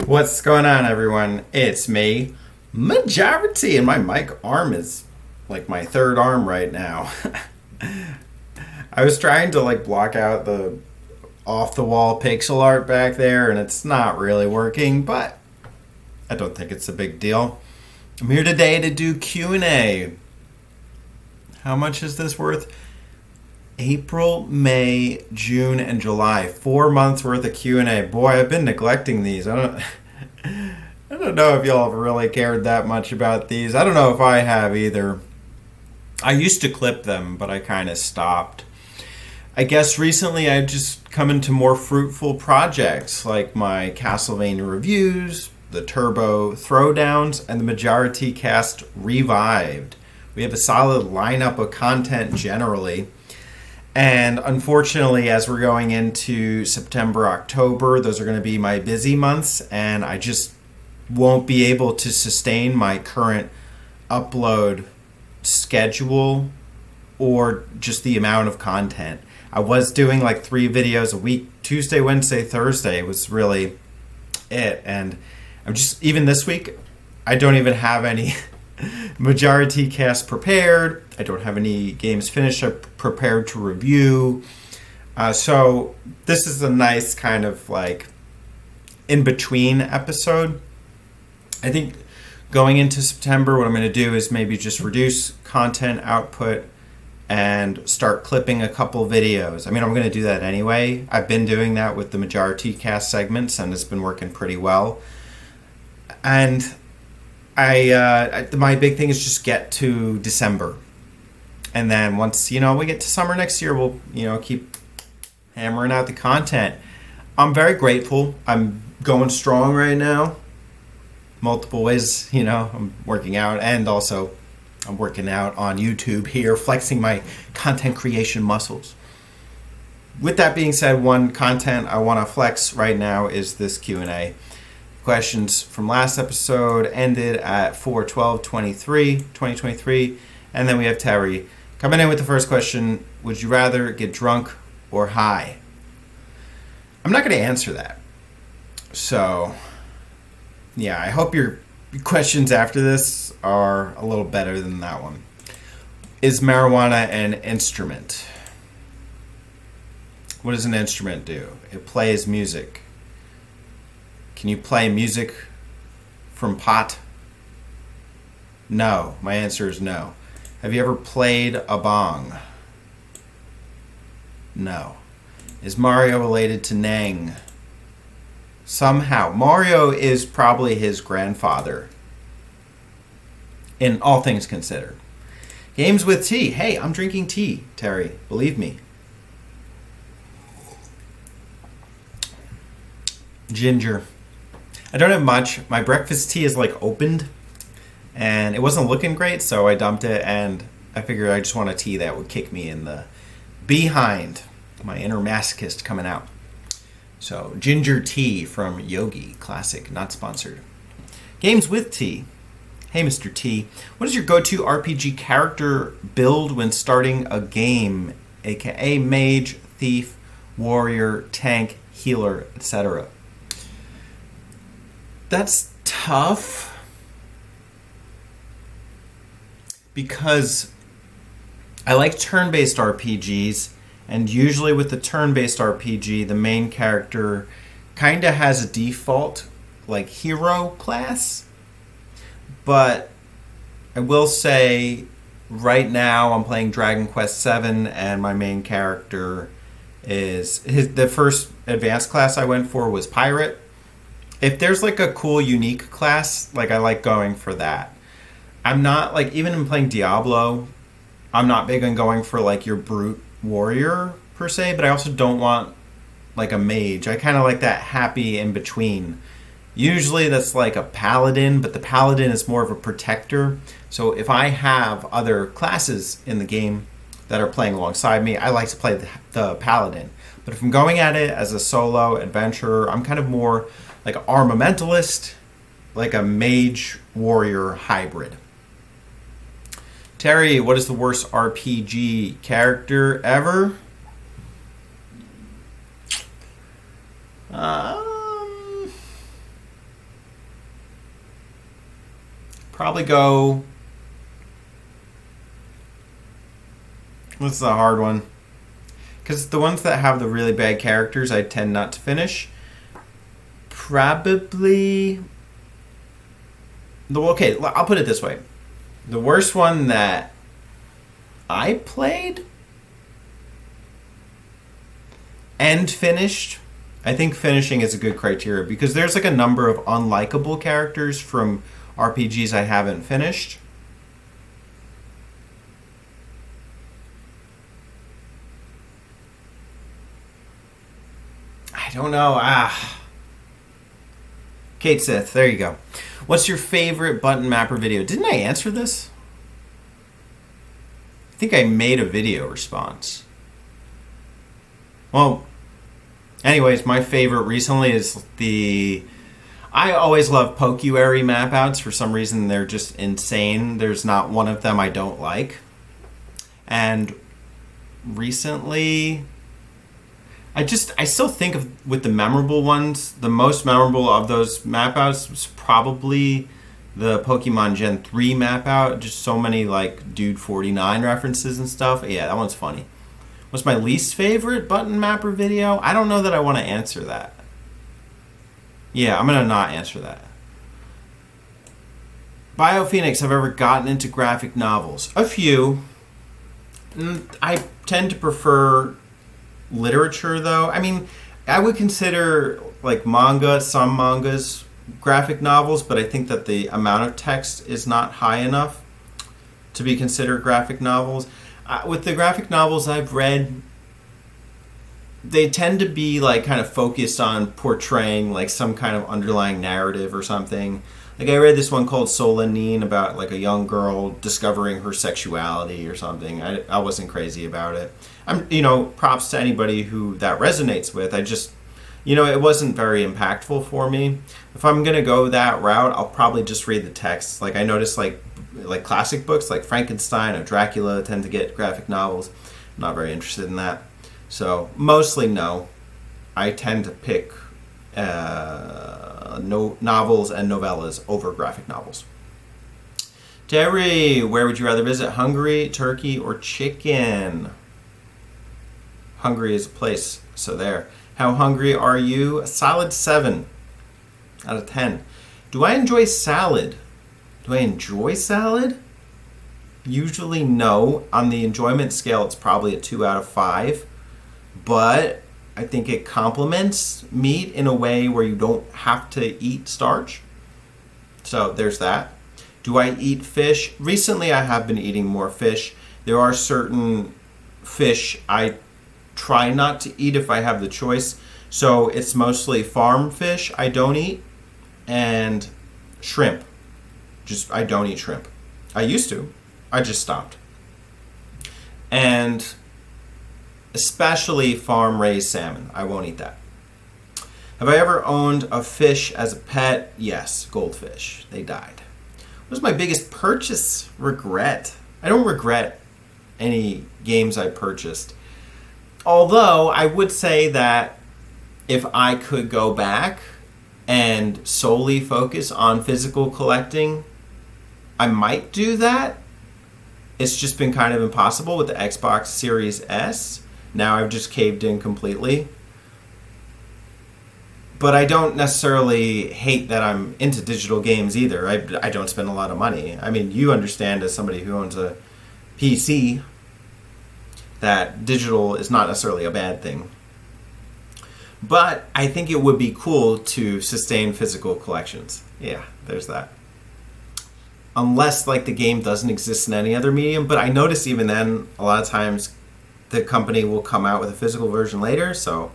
What's going on, everyone? It's me, Majority, and my mic arm is like my third arm right now. I was trying to block out the off-the-wall pixel art back there, and it's not really working, but I don't think it's a big deal. I'm here today to do Q&A. How much is this worth? April, May, June, and July. 4 months worth of Q&A. Boy, I've been neglecting these. I don't know if y'all have really cared that much about these. I don't know if I have either. I used to clip them, but I kind of stopped. I guess recently I've just come into more fruitful projects like my Castlevania reviews, the Turbo Throwdowns, and the Majority Cast Revived. We have a solid lineup of content generally. And unfortunately, as we're going into September, October, those are going to be my busy months, and I just won't be able to sustain my current upload schedule or just the amount of content. I was doing 3 videos a week, Tuesday, Wednesday, Thursday was really it. And I'm just, even this week, I don't even have any Majority Cast prepared. I don't have any games finished or prepared to review. So this is a nice kind of in-between episode. I think going into September, what I'm going to do is maybe just reduce content output and start clipping a couple videos. I mean, I'm going to do that anyway. I've been doing that with the Majority Cast segments, and it's been working pretty well. And my big thing is just get to December. And then once, we get to summer next year, we'll, keep hammering out the content. I'm very grateful. I'm going strong right now. Multiple ways, I'm working out, and also I'm working out on YouTube here, flexing my content creation muscles. With that being said, one content I want to flex right now is this Q&A. Questions from last episode ended at 4/12/2023, and then we have Terry coming in with the first question. Would you rather get drunk or high? I'm not going to answer that. So, yeah, I hope your questions after this are a little better than that one. Is marijuana an instrument? What does an instrument do? It plays music. Can you play music from pot? No. My answer is no. Have you ever played a bong? No. Is Mario related to Nang? Somehow. Mario is probably his grandfather, in all things considered. Games with tea. Hey, I'm drinking tea, Terry. Believe me. Ginger. I don't have much. My breakfast tea is opened, and it wasn't looking great, so I dumped it, and I figured I just want a tea that would kick me in the behind. My inner masochist coming out. So, ginger tea from Yogi. Classic, not sponsored. Games with tea. Hey, Mr. T. What is your go-to RPG character build when starting a game, aka mage, thief, warrior, tank, healer, etc.? That's tough because I like turn-based RPGs, and usually with the turn-based RPG, the main character kind of has a default hero class. But I will say right now I'm playing Dragon Quest VII, and my main character is the first advanced class I went for was pirate. If there's a cool unique class, I like going for that. I'm not even in playing Diablo, I'm not big on going for your brute warrior per se, but I also don't want a mage. I kind of like that happy in between. Usually that's a paladin, but the paladin is more of a protector. So if I have other classes in the game that are playing alongside me, I like to play the paladin. But if I'm going at it as a solo adventurer, I'm kind of more an armamentalist, a mage warrior hybrid. Terry, what is the worst RPG character ever? Probably go. This is a hard one. Because the ones that have the really bad characters, I tend not to finish. Probably. Okay, I'll put it this way. The worst one that I played and finished, I think finishing is a good criteria because there's like a number of unlikable characters from RPGs I haven't finished. I don't know. Kate Sith, there you go. What's your favorite button mapper video? Didn't I answer this? I think I made a video response. Well, anyways, my favorite recently is I always love Pokuary map outs. For some reason, they're just insane. There's not one of them I don't like. And recently, I still think of with the memorable ones, the most memorable of those map outs was probably the Pokemon Gen 3 map out. Just so many like Dude 49 references and stuff. Yeah, that one's funny. What's my least favorite button mapper video? I don't know that I want to answer that. Yeah, I'm going to not answer that. BioPhoenix, have I ever gotten into graphic novels? A few. I tend to prefer literature, though. I mean, I would consider like some mangas graphic novels, but I think that the amount of text is not high enough to be considered graphic novels. With the graphic novels I've read, they tend to be like kind of focused on portraying like some kind of underlying narrative or something. Like I read this one called Solanine about like a young girl discovering her sexuality or something. I wasn't crazy about it. Props to anybody who that resonates with. I just, it wasn't very impactful for me. If I'm gonna go that route, I'll probably just read the text. Like I noticed like classic books like Frankenstein or Dracula tend to get graphic novels. I'm not very interested in that. So mostly no. I tend to pick novels and novellas over graphic novels. Terry, where would you rather visit? Hungary, Turkey, or chicken? Hungary is a place, so there. How hungry are you? A solid 7 out of 10. Do I enjoy salad? Usually no. On the enjoyment scale, it's probably a 2 out of 5. But I think it complements meat in a way where you don't have to eat starch. So there's that. Do I eat fish? Recently, I have been eating more fish. There are certain fish I try not to eat if I have the choice. So it's mostly farm fish I don't eat, and shrimp. I don't eat shrimp. I used to. I just stopped. And especially farm-raised salmon. I won't eat that. Have I ever owned a fish as a pet? Yes, goldfish. They died. What was my biggest purchase regret? I don't regret any games I purchased. Although I would say that if I could go back and solely focus on physical collecting, I might do that. It's just been kind of impossible with the Xbox Series S. Now I've just caved in completely. But I don't necessarily hate that I'm into digital games either. I don't spend a lot of money. I mean, you understand as somebody who owns a PC that digital is not necessarily a bad thing. But I think it would be cool to sustain physical collections. Yeah, there's that. Unless like the game doesn't exist in any other medium. But I notice even then, a lot of times the company will come out with a physical version later. So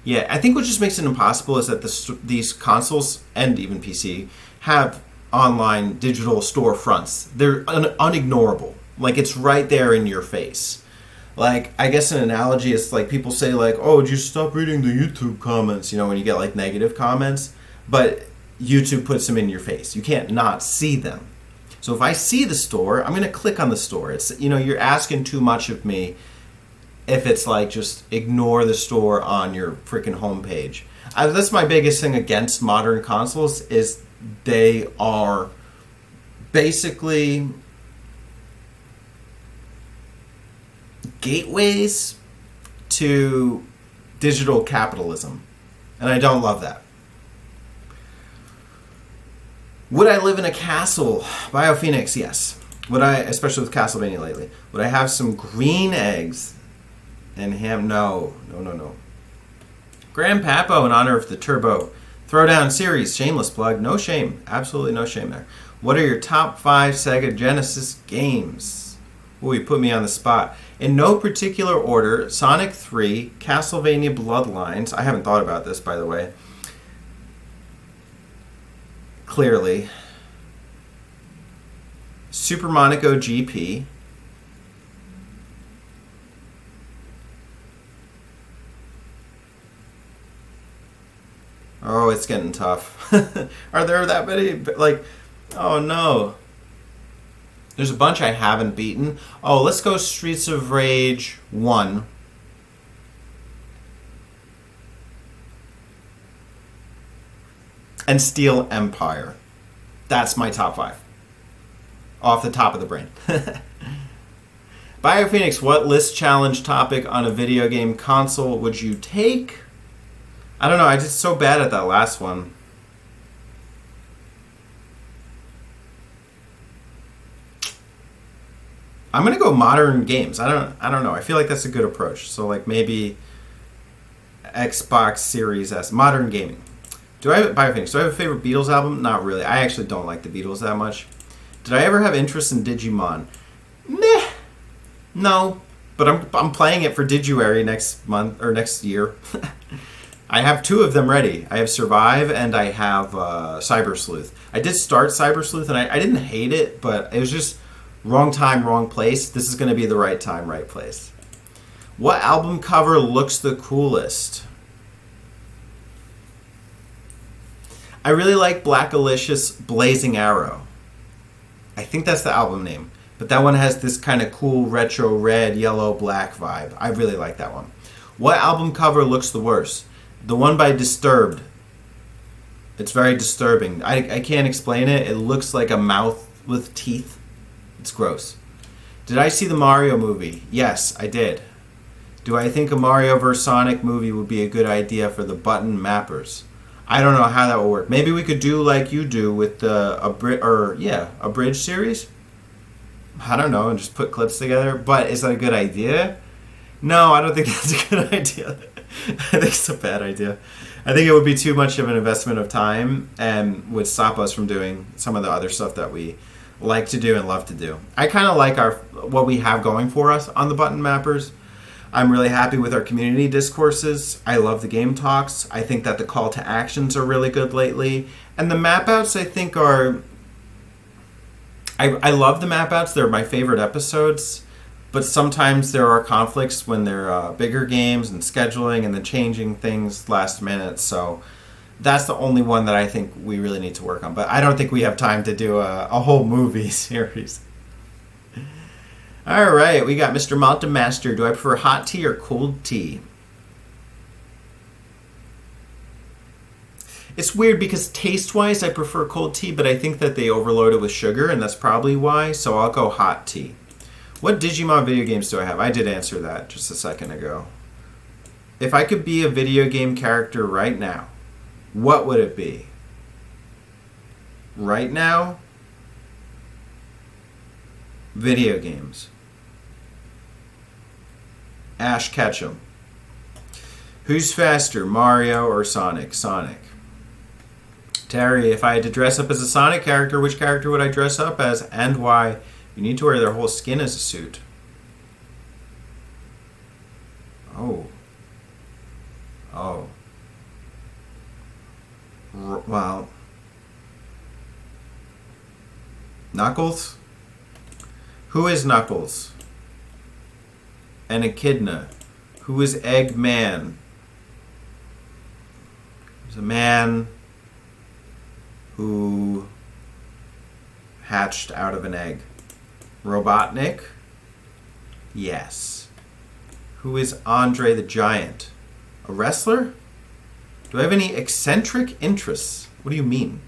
yeah, I think what just makes it impossible is that these consoles and even PC have online digital storefronts. They're unignorable. Like it's right there in your face. Like I guess an analogy is like people say like, oh, just stop reading the YouTube comments, when you get like negative comments. But YouTube puts them in your face. You can't not see them. So if I see the store, I'm going to click on the store. It's, you're asking too much of me if it's like just ignore the store on your freaking homepage. That's my biggest thing against modern consoles is they are basically gateways to digital capitalism. And I don't love that. Would I live in a castle? BioPhoenix, yes. Would I, especially with Castlevania lately, would I have some green eggs and ham? No. Grand Papo, in honor of the Turbo Throwdown series. Shameless plug. No shame. Absolutely no shame there. What are your top 5 Sega Genesis games? Ooh, you put me on the spot. In no particular order, Sonic 3, Castlevania Bloodlines. I haven't thought about this, by the way. Clearly. Super Monaco GP. Oh, it's getting tough. Are there that many? Like, oh no. There's a bunch I haven't beaten. Oh, let's go Streets of Rage 1. And Steel Empire. That's my top 5. Off the top of the brain. BioPhoenix, what list challenge topic on a video game console would you take? I don't know, I did so bad at that last one. I'm gonna go modern games. I don't know. I feel like that's a good approach. So like maybe Xbox Series S, modern gaming. BioPhoenix, do I have a favorite Beatles album? Not really. I actually don't like the Beatles that much. Did I ever have interest in Digimon? Meh. No. But I'm playing it for Digiuary next month or next year. I have 2 of them ready. I have Survive and I have Cyber Sleuth. I did start Cyber Sleuth and I didn't hate it, but it was just wrong time, wrong place. This is going to be the right time, right place. What album cover looks the coolest? I really like Black Alicious Blazing Arrow. I think that's the album name. But that one has this kind of cool retro red, yellow, black vibe. I really like that one. What album cover looks the worst? The one by Disturbed. It's very disturbing. I can't explain it. It looks like a mouth with teeth. It's gross. Did I see the Mario movie? Yes, I did. Do I think a Mario vs. Sonic movie would be a good idea for the button mappers? I don't know how that will work. Maybe we could do like you do with the a bridge series. I don't know, and just put clips together. But is that a good idea? No, I don't think that's a good idea. I think it's a bad idea. I think it would be too much of an investment of time and would stop us from doing some of the other stuff that we like to do and love to do. I kind of like what we have going for us on the button mappers. I'm really happy with our community discourses. I love the game talks. I think that the call to actions are really good lately. And the map outs, I think, are... I love the map outs. They're my favorite episodes. But sometimes there are conflicts when they're bigger games and scheduling and then changing things last minute. So that's the only one that I think we really need to work on. But I don't think we have time to do a whole movie series. All right, we got Mr. Mountain Master. Do I prefer hot tea or cold tea? It's weird because taste-wise I prefer cold tea, but I think that they overload it with sugar, and that's probably why, so I'll go hot tea. What Digimon video games do I have? I did answer that just a second ago. If I could be a video game character right now, what would it be? Right now? Video games. Ash Ketchum. Who's faster, Mario or Sonic? Sonic. Terry, if I had to dress up as a Sonic character, which character would I dress up as and why? You need to wear their whole skin as a suit. Oh. Oh. Well. Knuckles? Who is Knuckles? And Echidna. Who is Eggman? There's a man who hatched out of an egg. Robotnik? Yes. Who is Andre the Giant? A wrestler? Do I have any eccentric interests? What do you mean?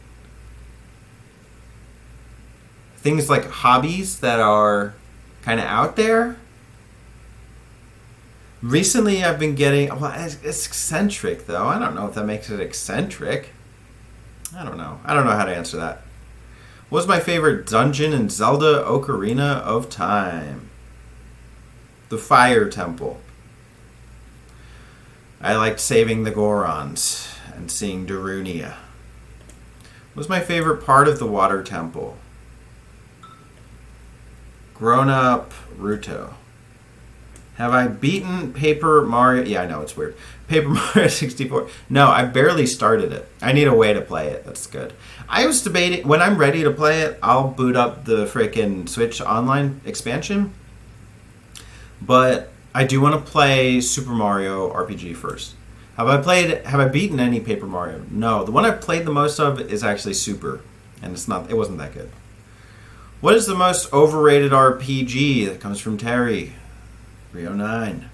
things like hobbies that are kind of out there. Recently, I've been getting. Well, it's eccentric though. I don't know if that makes it eccentric. I don't know. I don't know how to answer that. What was my favorite dungeon in Zelda Ocarina of Time? The Fire Temple. I liked saving the Gorons and seeing Darunia. What was my favorite part of the Water Temple? Grown up Ruto. Have I beaten Paper Mario? Yeah, I know, it's weird. Paper Mario 64. No, I barely started it. I need a way to play it. That's good. I was debating, when I'm ready to play it, I'll boot up the freaking Switch Online expansion. But I do want to play Super Mario RPG first. Have I beaten any Paper Mario? No. The one I've played the most of is actually Super. And it wasn't that good. What is the most overrated RPG? That comes from Terry. 309.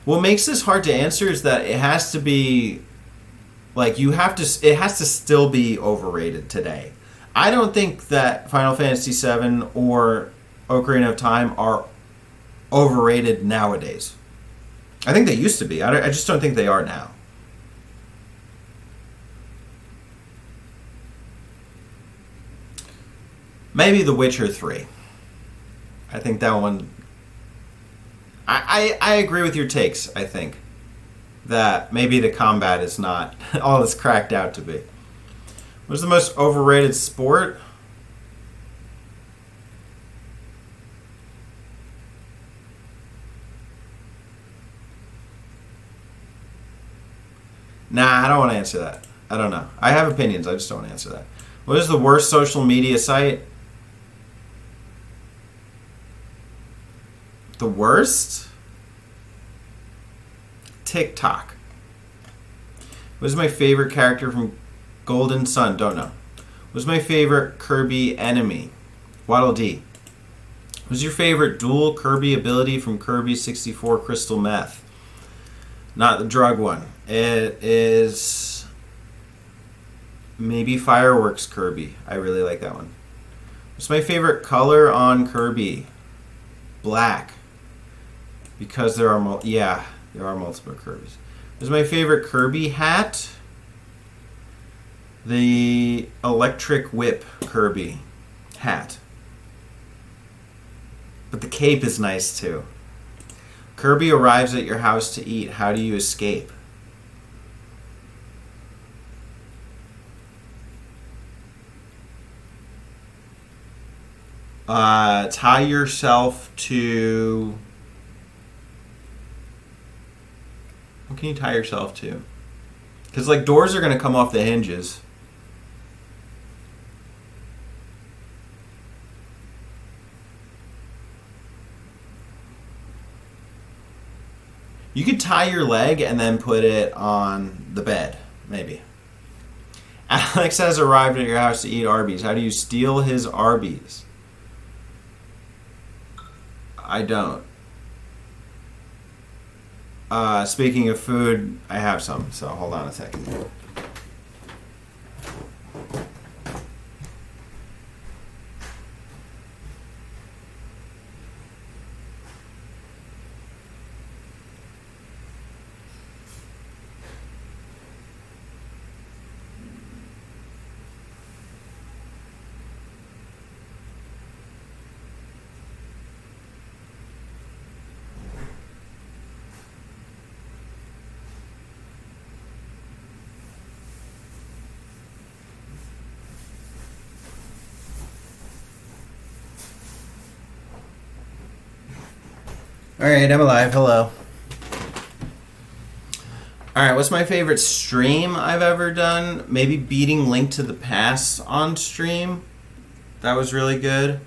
What makes this hard to answer is that it has to be like it has to still be overrated today. I don't think that Final Fantasy VII or Ocarina of Time are overrated nowadays. I think they used to be. I just don't think they are now. Maybe The Witcher 3. I think that one... I agree with your takes, I think. That maybe the combat is not all it's cracked out to be. What's the most overrated sport? Nah, I don't want to answer that. I don't know. I have opinions, I just don't want to answer that. What is the worst social media site? The worst? TikTok. What is my favorite character from Golden Sun? Don't know. What is my favorite Kirby enemy? Waddle Dee. What is your favorite dual Kirby ability from Kirby 64 Crystal Meth? Not the drug one. It is maybe Fireworks Kirby. I really like that one. What's my favorite color on Kirby? Black. Because there are multiple Kirbys. What's my favorite Kirby hat? The Electric Whip Kirby hat. But the cape is nice too. Kirby arrives at your house to eat. How do you escape? Tie yourself to... What can you tie yourself to? Because, like, doors are going to come off the hinges. You could tie your leg and then put it on the bed, maybe. Alex has arrived at your house to eat Arby's. How do you steal his Arby's? I don't. Speaking of food, I have some, so hold on a second. Alright, I'm alive. Hello. Alright, what's my favorite stream I've ever done? Maybe beating Link to the Past on stream. That was really good.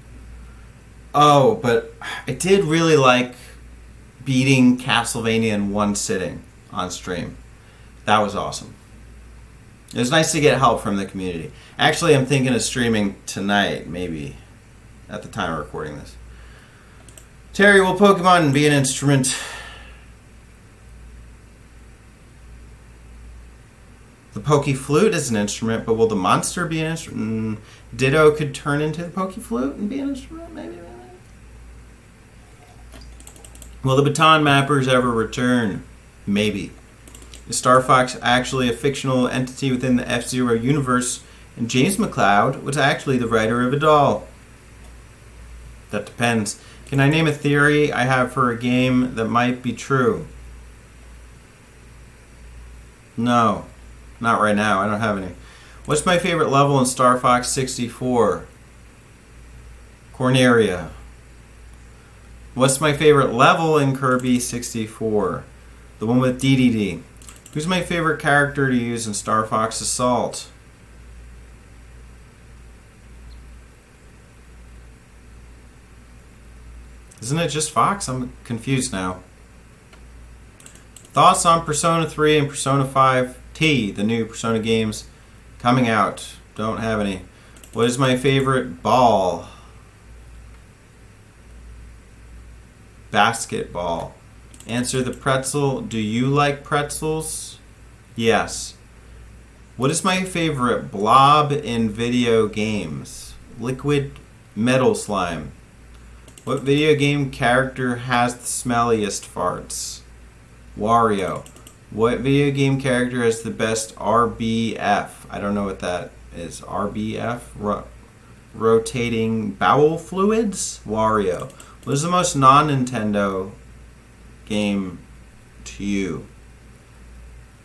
Oh, but I did really like beating Castlevania in one sitting on stream. That was awesome. It was nice to get help from the community. Actually, I'm thinking of streaming tonight, maybe, at the time of recording this. Terry, will Pokemon be an instrument? The Pokey Flute is an instrument, but will the monster be an instrument? Ditto could turn into the Pokey Flute and be an instrument, maybe. Will the Baton Mappers ever return? Maybe. Is Star Fox actually a fictional entity within the F-Zero universe, and James McCloud was actually the writer of it all? That depends. Can I name a theory I have for a game that might be true? No. Not right now. I don't have any. What's my favorite level in Star Fox 64? Corneria. What's my favorite level in Kirby 64? The one with DDD. Who's my favorite character to use in Star Fox Assault? Isn't it just Fox? I'm confused now. Thoughts on Persona 3 and Persona 5T, the new Persona games coming out? Don't have any. What is my favorite ball? Basketball. Answer the pretzel. Do you like pretzels? Yes. What is my favorite blob in video games? Liquid metal slime. What video game character has the smelliest farts? Wario. What video game character has the best RBF? I don't know what that is. RBF? Rotating bowel fluids? Wario. What is the most non-Nintendo game to you?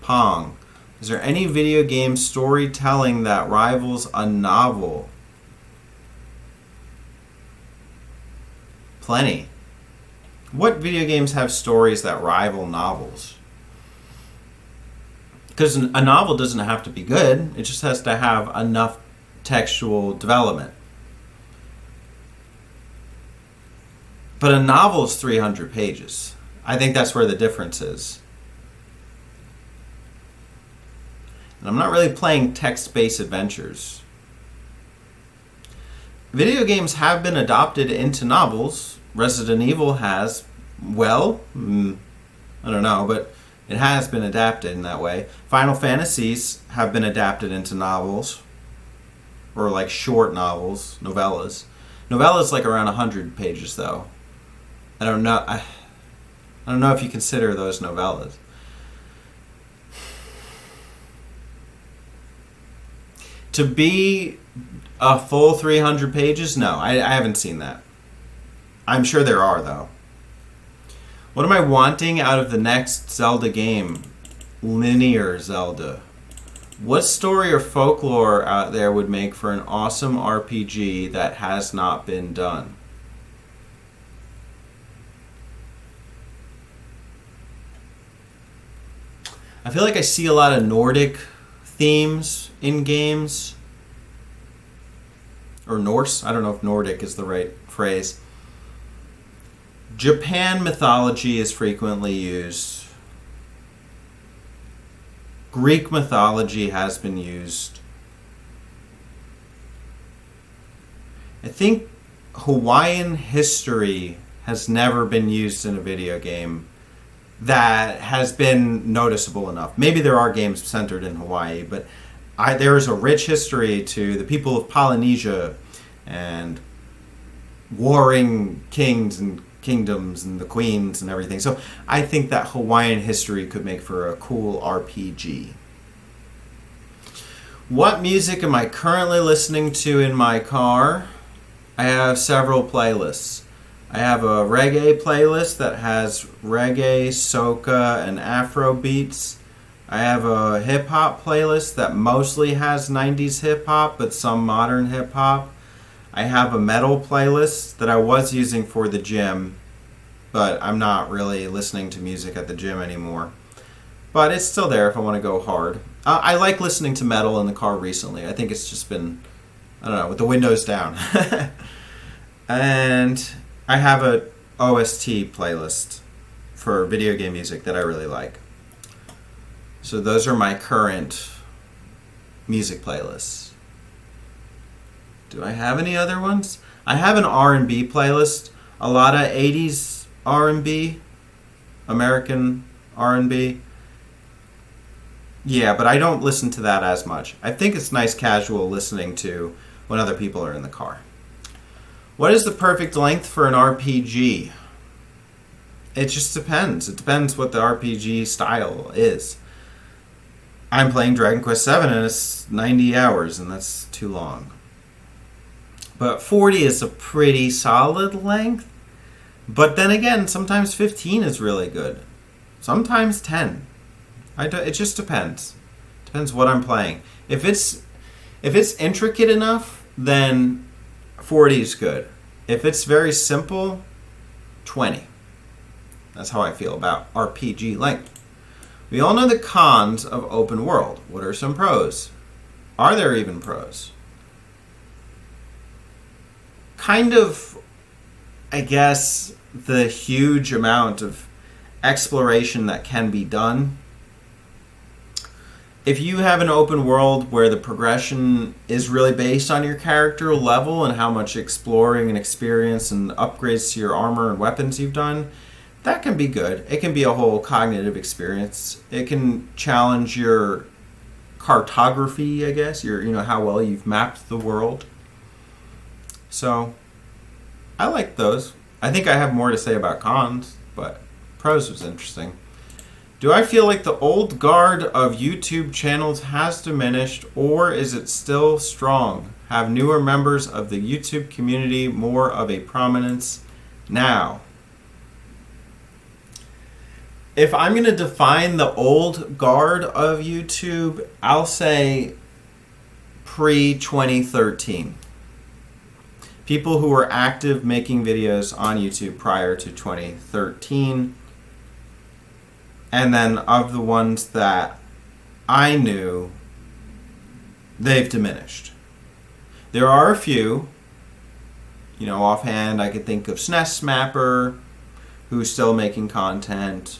Pong. Is there any video game storytelling that rivals a novel? Plenty. What video games have stories that rival novels? Because a novel doesn't have to be good. It just has to have enough textual development. But a novel is 300 pages. I think that's where the difference is. And I'm not really playing text-based adventures. Video games have been adopted into novels. Resident Evil has, well, I don't know, but it has been adapted in that way. Final Fantasies have been adapted into novels, or like short novels, novellas. Novellas like around 100 pages though. I don't know. I don't know if you consider those novellas. To be a full 300 pages? No, I haven't seen that. I'm sure there are, though. What am I wanting out of the next Zelda game? Linear Zelda. What story or folklore out there would make for an awesome RPG that has not been done? I feel like I see a lot of Nordic themes in games. Or Norse. I don't know if Nordic is the right phrase. Japan mythology is frequently used. Greek mythology has been used. I think Hawaiian history has never been used in a video game that has been noticeable enough. Maybe there are games centered in Hawaii, but there is a rich history to the people of Polynesia and warring kings and kingdoms and the queens and everything. So I think that Hawaiian history could make for a cool RPG. What music am I currently listening to in my car? I have several playlists. I have a reggae playlist that has reggae, soca, and Afro beats. I have a hip-hop playlist that mostly has 90s hip-hop, but some modern hip-hop. I have a metal playlist that I was using for the gym, but I'm not really listening to music at the gym anymore. But it's still there if I want to go hard. I like listening to metal in the car recently. I think it's just been, I don't know, with the windows down. And I have a OST playlist for video game music that I really like. So those are my current music playlists. Do I have any other ones? I have an R&B playlist. A lot of 80s R&B, American R&B. Yeah, but I don't listen to that as much. I think it's nice casual listening to when other people are in the car. What is the perfect length for an RPG? It just depends. It depends what the RPG style is. I'm playing Dragon Quest VII and it's 90 hours and that's too long. But 40 is a pretty solid length. But then again, sometimes 15 is really good. Sometimes 10. It just depends. Depends what I'm playing. If it's intricate enough, then 40 is good. If it's very simple, 20. That's how I feel about RPG length. We all know the cons of open world. What are some pros? Are there even pros? Kind of, I guess, the huge amount of exploration that can be done. If you have an open world where the progression is really based on your character level and how much exploring and experience and upgrades to your armor and weapons you've done, that can be good. It can be a whole cognitive experience. It can challenge your cartography, I guess, how well you've mapped the world. So, I like those. I think I have more to say about cons, but pros was interesting. Do I feel like the old guard of YouTube channels has diminished, or is it still strong? Have newer members of the YouTube community more of a prominence now? If I'm going to define the old guard of YouTube, I'll say pre-2013. People who were active making videos on YouTube prior to 2013. And then of the ones that I knew, they've diminished. There are a few. Offhand I could think of SNES Mapper, who's still making content.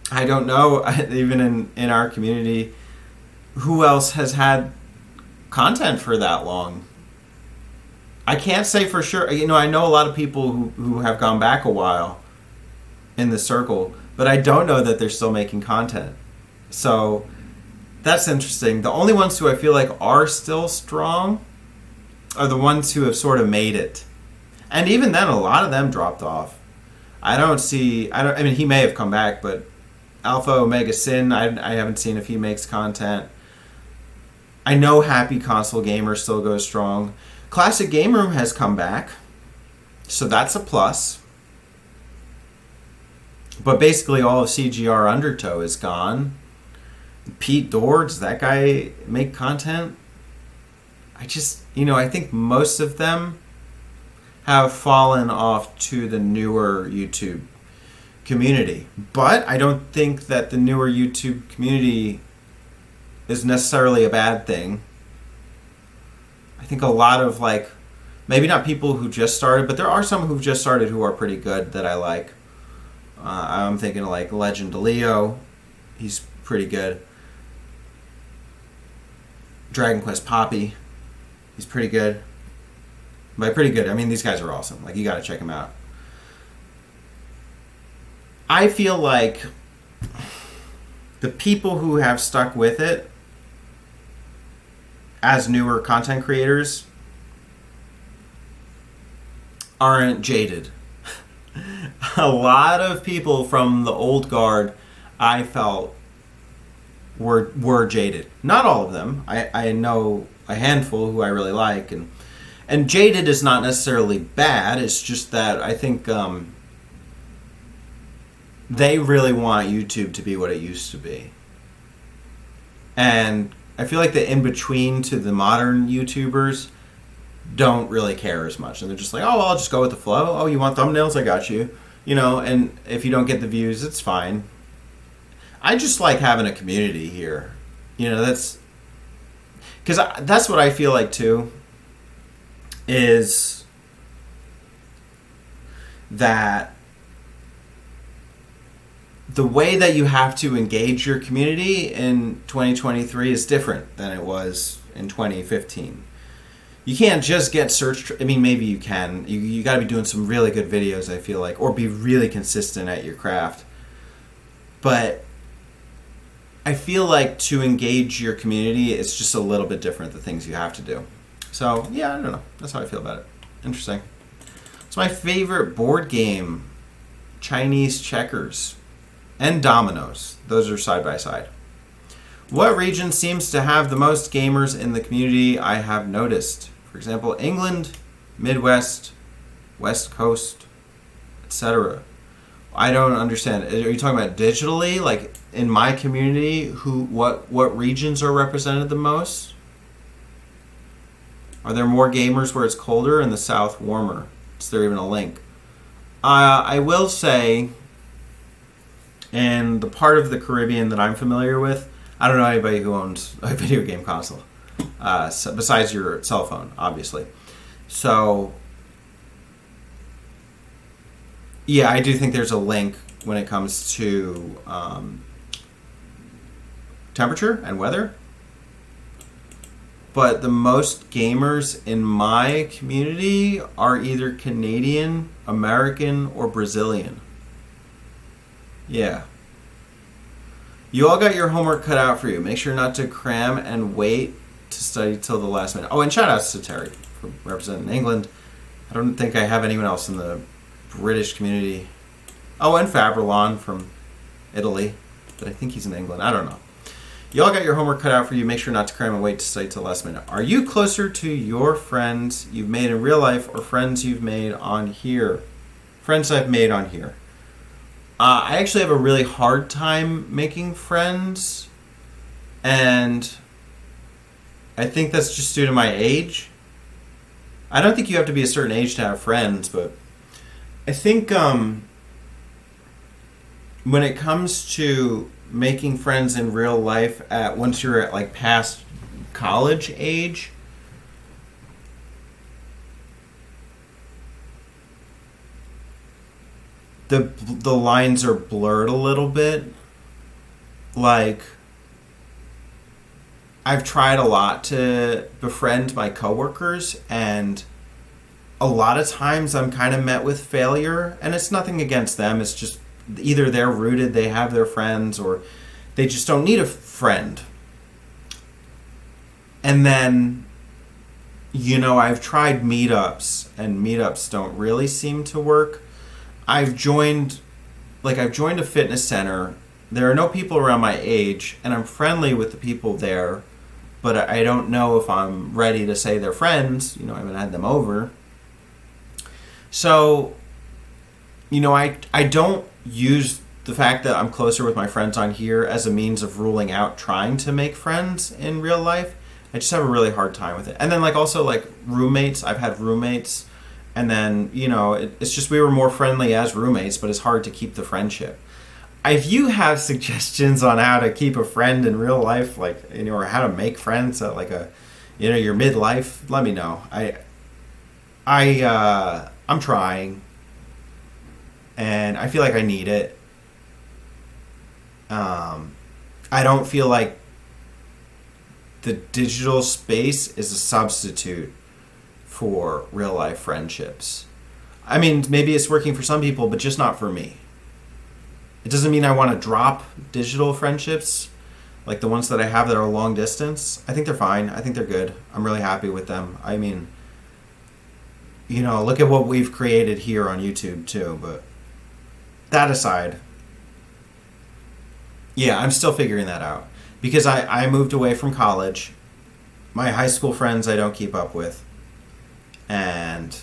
I don't know, even in our community, who else has had content for that long. I can't say for sure. I know a lot of people who have gone back a while in the circle, but I don't know that they're still making content. So that's interesting. The only ones who I feel like are still strong are the ones who have sort of made it. And even then, a lot of them dropped off. I mean, he may have come back, but Alpha Omega Sin, I haven't seen if he makes content. I know Happy Console Gamer still goes strong. Classic Game Room has come back, so that's a plus. But basically all of CGR Undertow is gone. Pete Dorr, does that guy make content? I think most of them have fallen off to the newer YouTube community. But I don't think that the newer YouTube community is necessarily a bad thing. I think a lot of, maybe not people who just started, but there are some who've just started who are pretty good that I like. I'm thinking of Legend Leo. He's pretty good. Dragon Quest Poppy. He's pretty good. By pretty good, I mean these guys are awesome. You gotta check them out. I feel like the people who have stuck with it as newer content creators aren't jaded. A lot of people from the old guard I felt were jaded. Not all of them. I know a handful who I really like, and jaded is not necessarily bad. It's just that I think they really want YouTube to be what it used to be. And I feel like the in-between to the modern YouTubers don't really care as much. And they're just like, oh, well, I'll just go with the flow. Oh, you want thumbnails? I got you. And if you don't get the views, it's fine. I just like having a community here. That's... Because that's what I feel like, too, is that the way that you have to engage your community in 2023 is different than it was in 2015. You can't just get search... I mean, maybe you can. You got to be doing some really good videos, I feel like, or be really consistent at your craft. But I feel like to engage your community, it's just a little bit different, the things you have to do. So, yeah, I don't know. That's how I feel about it. Interesting. It's my favorite board game, Chinese checkers and dominoes. Those are side by side. What region seems to have the most gamers in the community? I have noticed. For example, England, Midwest, West Coast, etc. I don't understand. Are you talking about digitally? Like in my community, what regions are represented the most? Are there more gamers where it's colder and the South warmer? Is there even a link? I will say, in the part of the Caribbean that I'm familiar with, I don't know anybody who owns a video game console, besides your cell phone, obviously. So, yeah, I do think there's a link when it comes to temperature and weather. But the most gamers in my community are either Canadian, American, or Brazilian. Yeah. You all got your homework cut out for you. Make sure not to cram and wait to study till the last minute. Oh, and shout outs to Terry for representing England. I don't think I have anyone else in the British community. Oh, and Fabrelon from Italy. But I think he's in England. I don't know. You all got your homework cut out for you. Make sure not to cram and wait to study till the last minute. Are you closer to your friends you've made in real life or friends you've made on here? Friends I've made on here. I actually have a really hard time making friends, and I think that's just due to my age. I don't think you have to be a certain age to have friends, but I think when it comes to making friends in real life once you're at like past college age, the lines are blurred a little bit. Like, I've tried a lot to befriend my coworkers, and a lot of times I'm kind of met with failure, and it's nothing against them. It's just either they're rooted, they have their friends, or they just don't need a friend. And then, I've tried meetups, and meetups don't really seem to work. I've joined a fitness center. There are no people around my age, and I'm friendly with the people there, but I don't know if I'm ready to say they're friends. I haven't had them over. So, I don't use the fact that I'm closer with my friends on here as a means of ruling out trying to make friends in real life. I just have a really hard time with it. And then also roommates. I've had roommates. And then, it's just we were more friendly as roommates, but it's hard to keep the friendship. If you have suggestions on how to keep a friend in real life, or how to make friends at your midlife, let me know. I'm trying, and I feel like I need it. I don't feel like the digital space is a substitute for real life friendships. I mean, maybe it's working for some people, but just not for me. It doesn't mean I want to drop digital friendships, like the ones that I have that are long distance. I think they're fine. I think they're good. I'm really happy with them. I mean, look at what we've created here on YouTube too, but that aside, yeah, I'm still figuring that out. Because I moved away from college. My high school friends I don't keep up with. And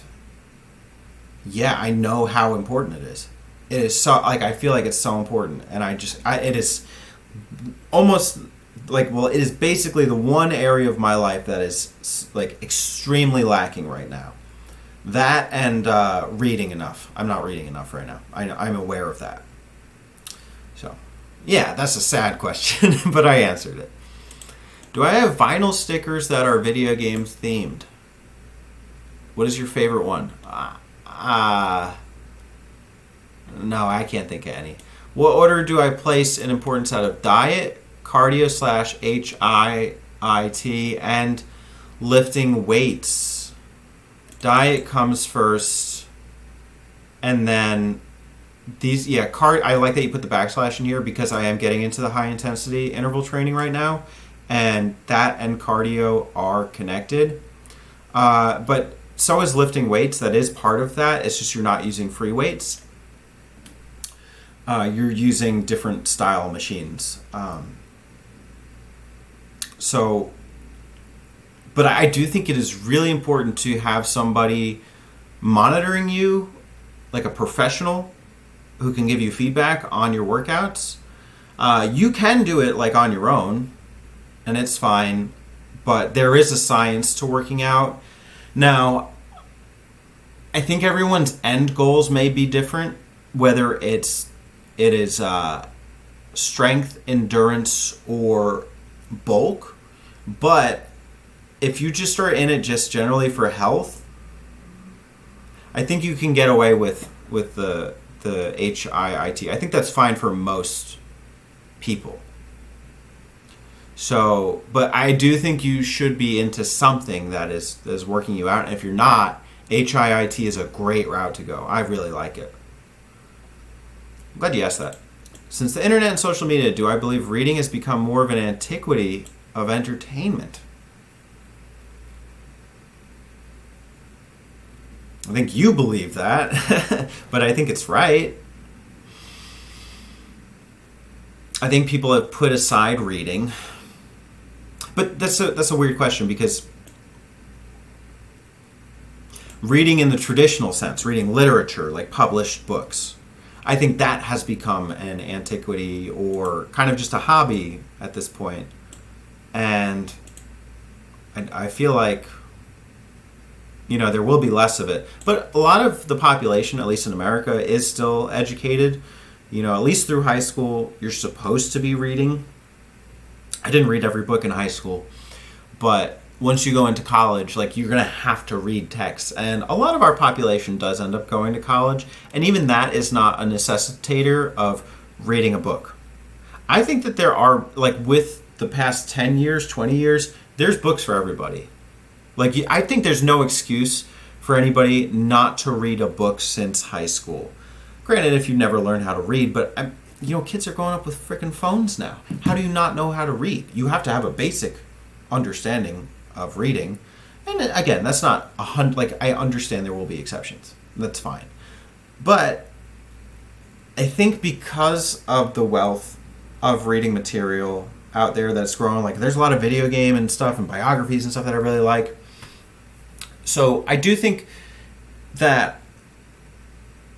yeah, I know how important it is. It is so, I feel like it's so important. And it is almost it is basically the one area of my life that is extremely lacking right now. That and reading enough. I'm not reading enough right now. I'm aware of that. So, yeah, that's a sad question, but I answered it. Do I have vinyl stickers that are video games themed? What is your favorite one? No, I can't think of any. What order do I place in importance out of diet, cardio /HIIT, and lifting weights? Diet comes first, and then these, yeah, I like that you put the backslash in here because I am getting into the high intensity interval training right now, and that and cardio are connected. But so is lifting weights. That is part of that. It's just you're not using free weights. You're using different style machines. So, but I do think it is really important to have somebody monitoring you, like a professional who can give you feedback on your workouts. You can do it like on your own, and it's fine, but there is a science to working out. Now, I think everyone's end goals may be different, whether it is strength, endurance, or bulk. But if you just are in it just generally for health, I think you can get away with the HIIT. I think that's fine for most people. So, but I do think you should be into something that is working you out. And if you're not, HIIT is a great route to go. I really like it. I'm glad you asked that. Since the internet and social media, do I believe reading has become more of an antiquity of entertainment? I think you believe that, but I think it's right. I think people have put aside reading. But that's a weird question, because reading in the traditional sense, reading literature, like published books, I think that has become an antiquity or kind of just a hobby at this point. And I feel like, there will be less of it. But a lot of the population, at least in America, is still educated. At least through high school, you're supposed to be reading. I didn't read every book in high school, but once you go into college, you're going to have to read texts. And a lot of our population does end up going to college, and even that is not a necessitator of reading a book. I think that there are, with the past 10 years, 20 years, there's books for everybody. I think there's no excuse for anybody not to read a book since high school. Granted, if you never learned how to read, but kids are growing up with freaking phones now. How do you not know how to read? You have to have a basic understanding of reading. And again, that's not 100. I understand there will be exceptions. That's fine. But I think because of the wealth of reading material out there that's growing, there's a lot of video game and stuff and biographies and stuff that I really like. So I do think that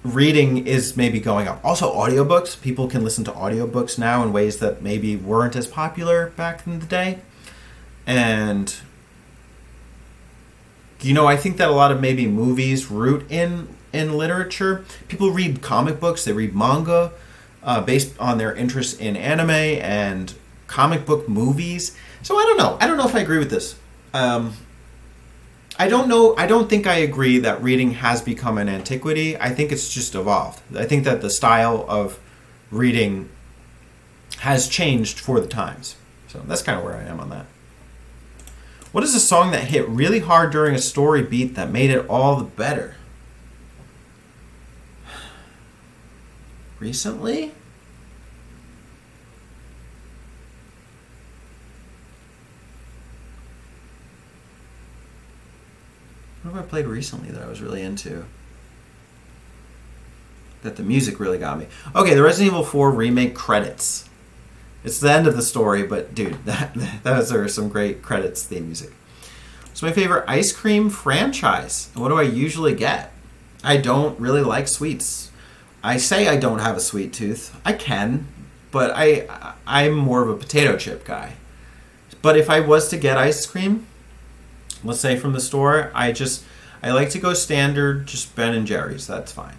reading is maybe going up. Also, audiobooks. People can listen to audiobooks now in ways that maybe weren't as popular back in the day. And, I think that a lot of maybe movies root in literature. People read comic books. They read manga based on their interest in anime and comic book movies. So I don't know. I don't know if I agree with this. I don't know. I don't think I agree that reading has become an antiquity. I think it's just evolved. I think that the style of reading has changed for the times. So that's kind of where I am on that. What is a song that hit really hard during a story beat that made it all the better? Recently? What have I played recently that I was really into? That the music really got me. Okay, the Resident Evil 4 remake credits. It's the end of the story, but dude, there are some great credits theme music. It's my favorite ice cream franchise. What do I usually get? I don't really like sweets. I say I don't have a sweet tooth. I can, but I'm more of a potato chip guy. But if I was to get ice cream, let's say from the store, I like to go standard, just Ben and Jerry's. That's fine.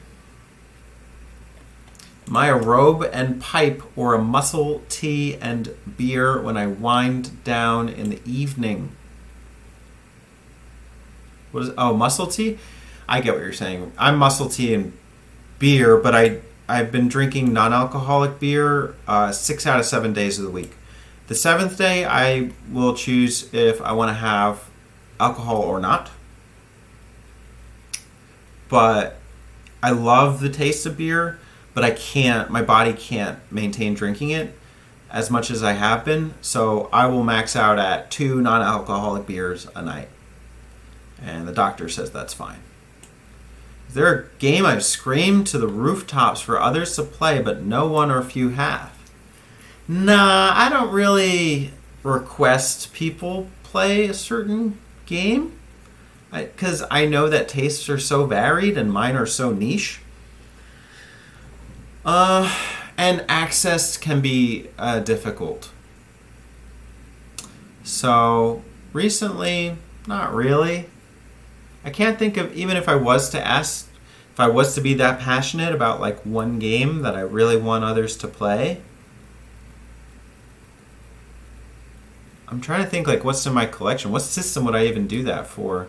Am I a robe and pipe or a muscle tea and beer when I wind down in the evening? Muscle tea? I get what you're saying. I'm muscle tea and beer, but I've been drinking non-alcoholic beer 6 out of 7 days of the week. The 7th day, I will choose if I want to have alcohol or not. But I love the taste of beer, but I can't. My body can't maintain drinking it as much as I have been. So I will max out at 2 non-alcoholic beers a night, and the doctor says that's fine. Is there a game I've screamed to the rooftops for others to play, but no one or few have? Nah, I don't really request people play a certain game, because I know that tastes are so varied and mine are so niche. And access can be difficult. So recently, not really. I can't think of, even if I was to ask, if I was to be that passionate about like one game that I really want others to play. I'm trying to think like what's in my collection. What system would I even do that for?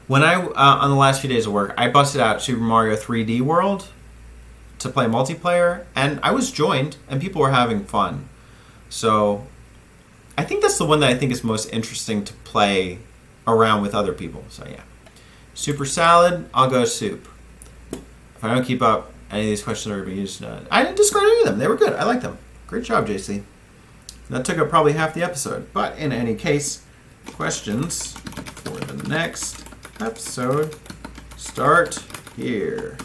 When I, on the last few days of work, I busted out Super Mario 3D World to play multiplayer, and I was joined, and people were having fun. So I think that's the one that I think is most interesting to play around with other people. So yeah. Super salad, I'll go soup. If I don't keep up, any of these questions are going to be used. I didn't discard any of them. They were good. I like them. Great job, JC. That took up probably half the episode. But in any case, questions for the next episode start here.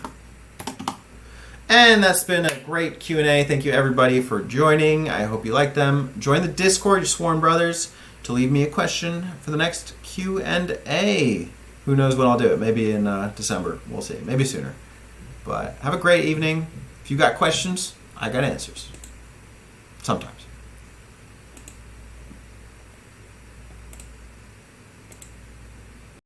And that's been a great Q&A. Thank you everybody for joining. I hope you liked them. Join the Discord, your sworn brothers, to leave me a question for the next Q&A. Who knows when I'll do it? Maybe in December. We'll see. Maybe sooner. But have a great evening. If you got questions, I got answers. Sometimes.